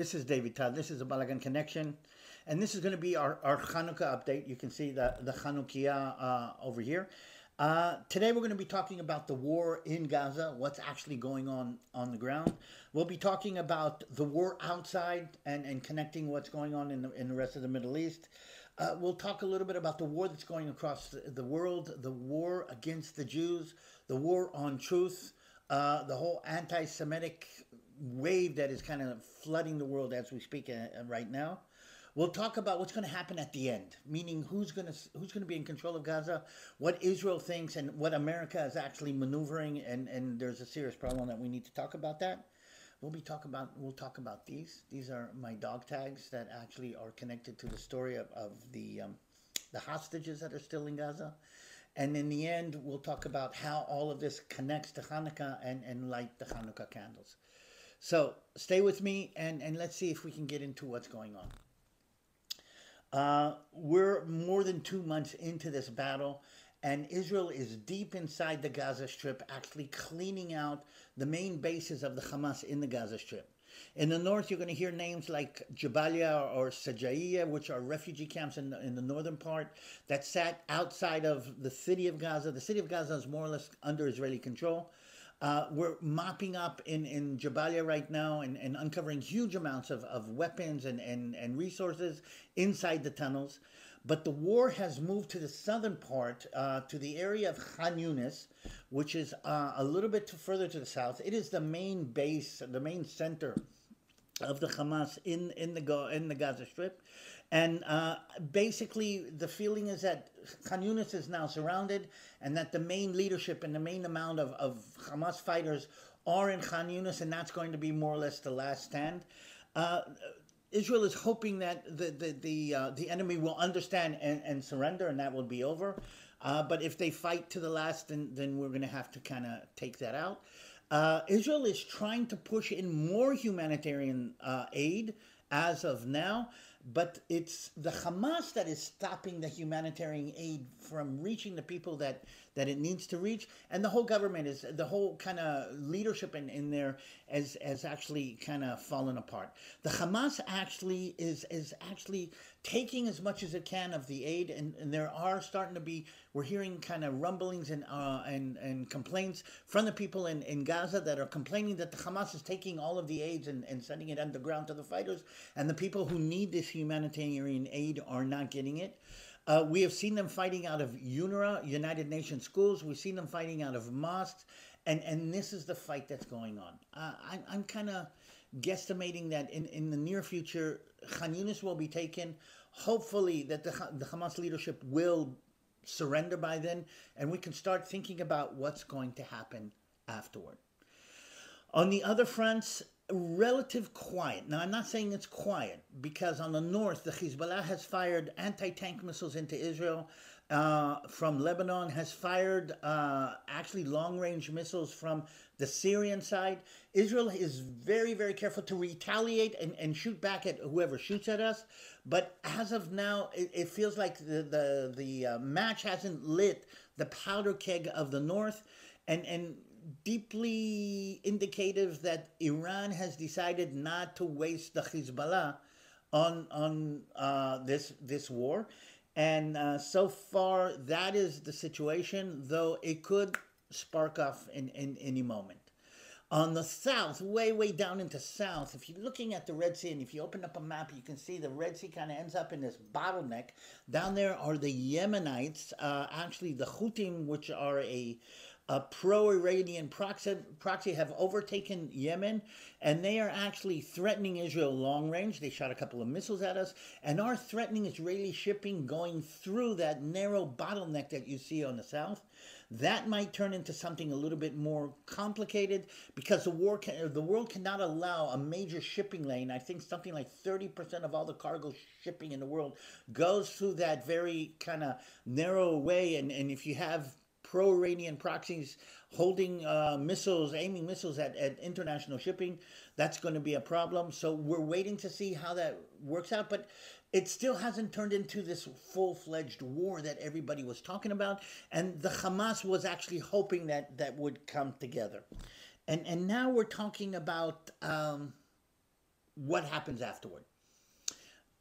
This is DaviD TaL. This is a Balagan connection. And this is going to be our Hanukkah update. You can see the Hanukkah over here. Today we're going to be talking about the war in Gaza, what's actually going on the ground. We'll be talking about the war outside and connecting what's going on in the rest of the Middle East. We'll talk a little bit about the war that's going across the world, the war against the Jews, the war on truth, the whole anti-Semitic wave that is kind of flooding the world as we speak right now. We'll talk about what's going to happen at the end, meaning who's going to be in control of Gaza, what Israel thinks, and what America is actually maneuvering. And there's a serious problem that we need to talk about that. We'll talk about these. These are my dog tags that actually are connected to the story of the hostages that are still in Gaza. And in the end, we'll talk about how all of this connects to Hanukkah and light the Hanukkah candles. So stay with me and let's see if we can get into what's going on. We're more than 2 months into this battle, and Israel is deep inside the Gaza Strip, actually cleaning out the main bases of the Hamas in the Gaza Strip. In the north, you're going to hear names like Jabalia or Sajaiya, which are refugee camps in the northern part that sat outside of the city of Gaza. The city of Gaza is more or less under Israeli control. We're mopping up in Jabalia right now and uncovering huge amounts of weapons and resources inside the tunnels. But the war has moved to the southern part, to the area of Khan Yunis, which is a little bit further to the south. It is the main base, the main center of the Hamas in the Gaza Strip. And basically, the feeling is that Khan Yunis is now surrounded and that the main leadership and the main amount of Hamas fighters are in Khan Yunis, and that's going to be more or less the last stand. Israel is hoping that the enemy will understand and surrender, and that will be over. But if they fight to the last, then we're going to have to kind of take that out. Israel is trying to push in more humanitarian aid as of now, but it's the Hamas that is stopping the humanitarian aid from reaching the people that it needs to reach, and the whole government is, the whole kind of leadership in there has actually kind of fallen apart. The Hamas actually is actually taking as much as it can of the aid, and there are starting to be, we're hearing kind of rumblings and complaints from the people in Gaza that are complaining that the Hamas is taking all of the aids and sending it underground to the fighters, and the people who need this humanitarian aid are not getting it. We have seen them fighting out of UNRWA, United Nations schools. We've seen them fighting out of mosques, and this is the fight that's going on. I'm kind of guesstimating that in the near future, Khan Yunis will be taken. Hopefully that the Hamas leadership will surrender by then, and we can start thinking about what's going to happen afterward. On the other fronts, relative quiet. Now, I'm not saying it's quiet, because on the north, the Hezbollah has fired anti-tank missiles into Israel. From Lebanon has fired actually long-range missiles from the Syrian side. Israel is very, very careful to retaliate and shoot back at whoever shoots at us. But as of now, it feels like the match hasn't lit the powder keg of the north, and deeply indicative that Iran has decided not to waste the Hezbollah on this war. And so far, that is the situation, though it could spark off in any moment. On the south, way down into south, if you're looking at the Red Sea, and if you open up a map, you can see the Red Sea kind of ends up in this bottleneck. Down there are the Yemenites, actually the Houthim, which are a pro-Iranian proxy, have overtaken Yemen, and they are actually threatening Israel long range. They shot a couple of missiles at us and are threatening Israeli shipping going through that narrow bottleneck that you see on the south. That might turn into something a little bit more complicated, because the world cannot allow a major shipping lane. I think something like 30% of all the cargo shipping in the world goes through that very kind of narrow way, and if you have pro-Iranian proxies holding missiles, aiming missiles at international shipping, that's going to be a problem. So we're waiting to see how that works out, but it still hasn't turned into this full-fledged war that everybody was talking about, and the Hamas was actually hoping that would come together. And now we're talking about what happens afterward.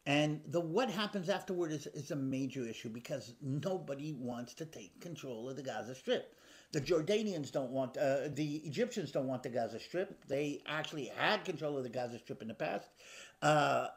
And the what happens afterward is a major issue because nobody wants to take control of the Gaza Strip. The Jordanians don't want, the Egyptians don't want the Gaza Strip. They actually had control of the Gaza Strip in the past.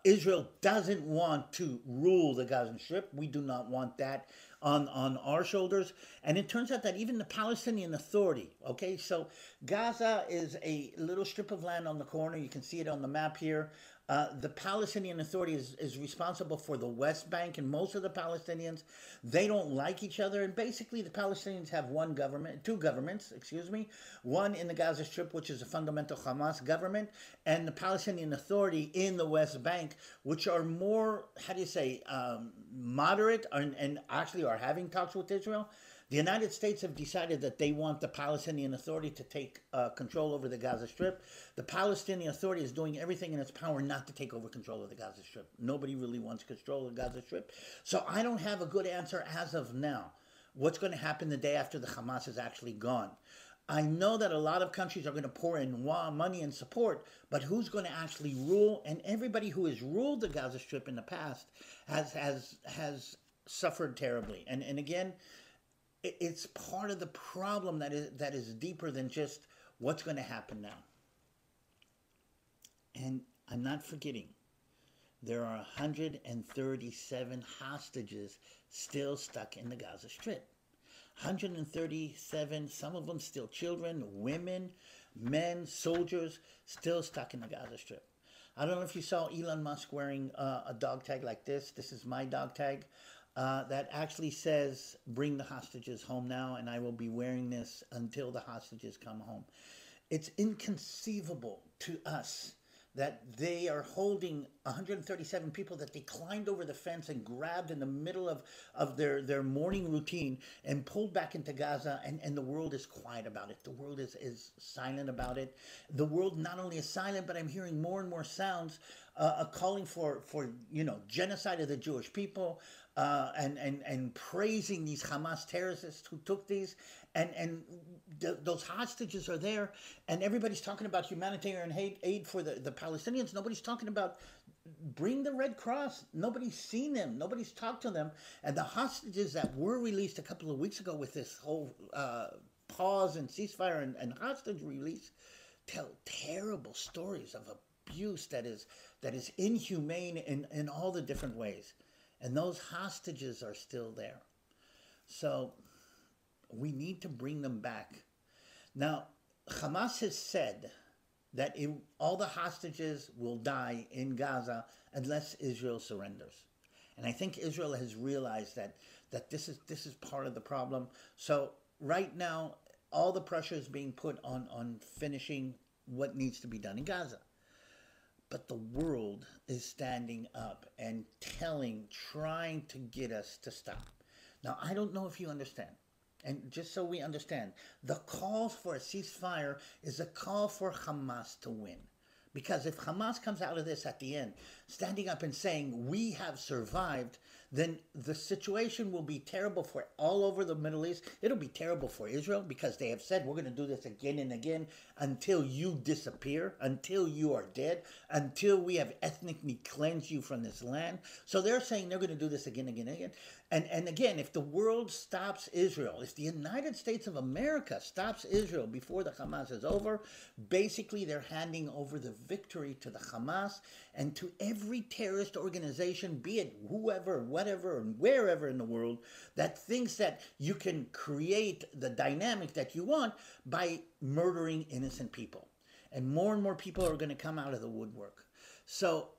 Israel doesn't want to rule the Gaza Strip. We do not want that on our shoulders. And it turns out that even the Palestinian Authority, okay, so Gaza is a little strip of land on the corner. You can see it on the map here. The Palestinian Authority is responsible for the West Bank, and most of the Palestinians, they don't like each other. And basically, the Palestinians have one government, two governments, excuse me, one in the Gaza Strip, which is a fundamental Hamas government, and the Palestinian Authority in the West Bank, which are more, how do you say, moderate and actually are having talks with Israel. The United States have decided that they want the Palestinian Authority to take control over the Gaza Strip. The Palestinian Authority is doing everything in its power not to take over control of the Gaza Strip. Nobody really wants control of the Gaza Strip. So I don't have a good answer as of now. What's going to happen the day after the Hamas is actually gone? I know that a lot of countries are going to pour in money and support, but who's going to actually rule? And everybody who has ruled the Gaza Strip in the past has suffered terribly. And again, it's part of the problem that is deeper than just what's going to happen now. And I'm not forgetting, there are 137 hostages still stuck in the Gaza Strip. 137, some of them still children, women, men, soldiers, still stuck in the Gaza Strip. I don't know if you saw Elon Musk wearing a dog tag like this. This is my dog tag. That actually says, bring the hostages home now, and I will be wearing this until the hostages come home. It's inconceivable to us that they are holding 137 people that they climbed over the fence and grabbed in the middle of their morning routine and pulled back into Gaza, and the world is quiet about it. The world is silent about it. The world not only is silent, but I'm hearing more and more sounds calling for genocide of the Jewish people, and praising these Hamas terrorists who took these, and those hostages are there, and everybody's talking about humanitarian aid for the Palestinians. Nobody's talking about bring the Red Cross. Nobody's seen them. Nobody's talked to them. And the hostages that were released a couple of weeks ago with this whole pause and ceasefire and hostage release tell terrible stories of abuse that is inhumane in all the different ways. And those hostages are still there. So we need to bring them back. Now, Hamas has said that all the hostages will die in Gaza unless Israel surrenders. And I think Israel has realized that this is part of the problem. So right now, all the pressure is being put on finishing what needs to be done in Gaza. But the world is standing up and trying to get us to stop. Now, I don't know if you understand. And just so we understand, the call for a ceasefire is a call for Hamas to win. Because if Hamas comes out of this at the end, standing up and saying, we have survived, then the situation will be terrible for all over the Middle East. It'll be terrible for Israel because they have said, we're going to do this again and again until you disappear, until you are dead, until we have ethnically cleansed you from this land. So they're saying they're going to do this again and again. And again, if the world stops Israel, if the United States of America stops Israel before the Hamas is over, basically they're handing over the victory to the Hamas and to every terrorist organization, be it whoever, whatever, and wherever in the world, that thinks that you can create the dynamic that you want by murdering innocent people. And more people are going to come out of the woodwork. So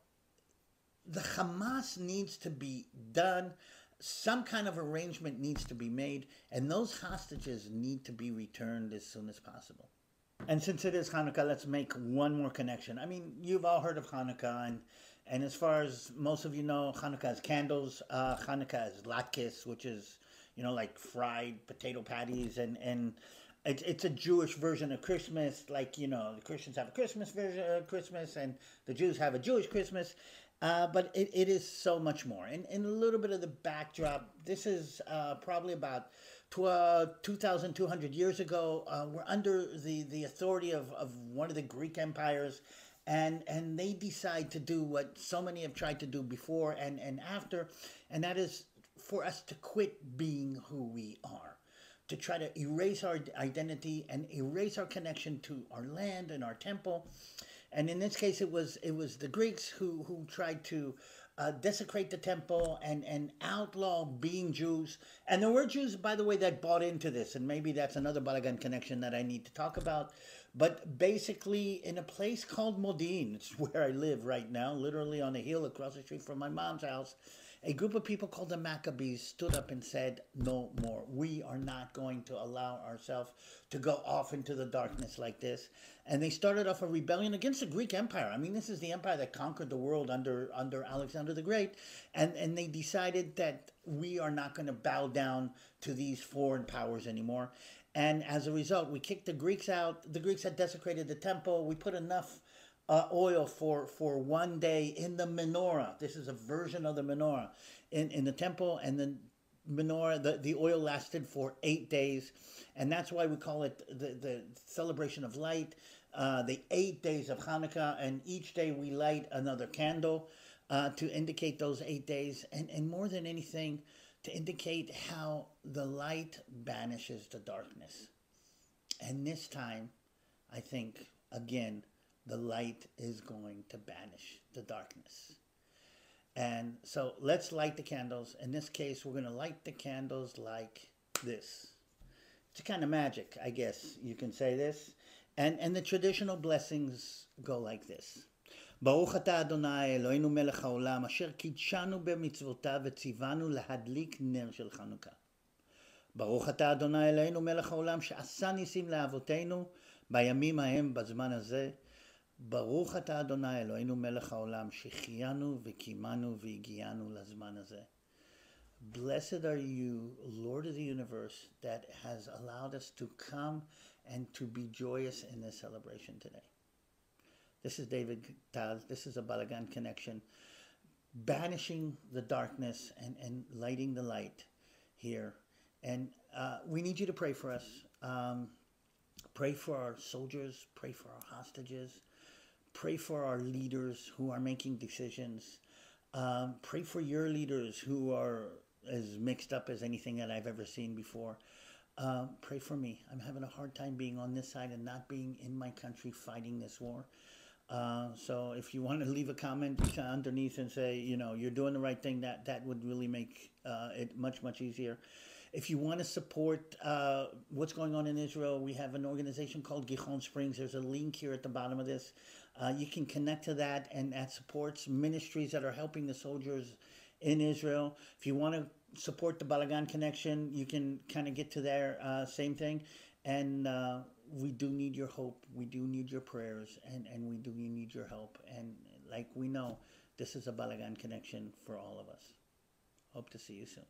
the Hamas needs to be done. Some kind of arrangement needs to be made, and those hostages need to be returned as soon as possible. And since it is Hanukkah, let's make one more connection. I mean, you've all heard of Hanukkah, and as far as most of you know, Hanukkah is candles. Hanukkah is latkes, which is, like fried potato patties, and it's a Jewish version of Christmas. Like, the Christians have a Christmas version of Christmas, and the Jews have a Jewish Christmas. But it is so much more. And a little bit of the backdrop, this is probably about 2,200 years ago. We're under the authority of one of the Greek empires. and they decide to do what so many have tried to do before and after, and that is for us to quit being who we are, to try to erase our identity and erase our connection to our land and our temple. And in this case, it was the Greeks who tried to desecrate the temple and outlaw being Jews. And there were Jews, by the way, that bought into this, and maybe that's another Balagan connection that I need to talk about. But basically, in a place called Modin, it's where I live right now, literally on a hill across the street from my mom's house, a group of people called the Maccabees stood up and said, no more. We are not going to allow ourselves to go off into the darkness like this. And they started off a rebellion against the Greek Empire. I mean, this is the empire that conquered the world under Alexander the Great. And they decided that we are not going to bow down to these foreign powers anymore. And as a result, we kicked the Greeks out. The Greeks had desecrated the temple. We put enough oil for one day in the menorah. This is a version of the menorah in the temple, and the menorah, the oil lasted for 8 days, and that's why we call it the celebration of light, the 8 days of Hanukkah, and each day we light another candle to indicate those 8 days, and more than anything, to indicate how the light banishes the darkness. And this time, I think, again, the light is going to banish the darkness. And so let's light the candles. In this case, we're going to light the candles like this. It's a kind of magic, I guess you can say this. And the traditional blessings go like this. ברוך אתה אדוני אלוהינו מלך העולם אשר קידשנו במצוותיו וציוונו להדליק נר של חנוכה. ברוך אתה אדוני אלוהינו מלך העולם שעשה ניסים לאבותינו בימים ההם בזמן הזה. ברוך אתה אדוני אלוהינו מלך העולם שהחיינו וקיימנו והגיענו לזמן הזה. Blessed are you, Lord of the universe, that has allowed us to come and to be joyous in this celebration today. This is DaviD TaL. This is a Balagan connection, banishing the darkness and lighting the light here. And we need you to pray for us. Pray for our soldiers. Pray for our hostages. Pray for our leaders who are making decisions. Pray for your leaders who are as mixed up as anything that I've ever seen before. Pray for me. I'm having a hard time being on this side and not being in my country fighting this war. So if you want to leave a comment underneath and say, you know, you're doing the right thing, that would really make it much, much easier. If you want to support what's going on in Israel, we have an organization called Gihon Springs. There's a link here at the bottom of this. You can connect to that, and that supports ministries that are helping the soldiers in Israel. If you want to support the Balagan connection, you can kind of get to there, same thing. And we do need your hope. We do need your prayers, and we do need your help. And like we know, this is a Balagan connection for all of us. Hope to see you soon.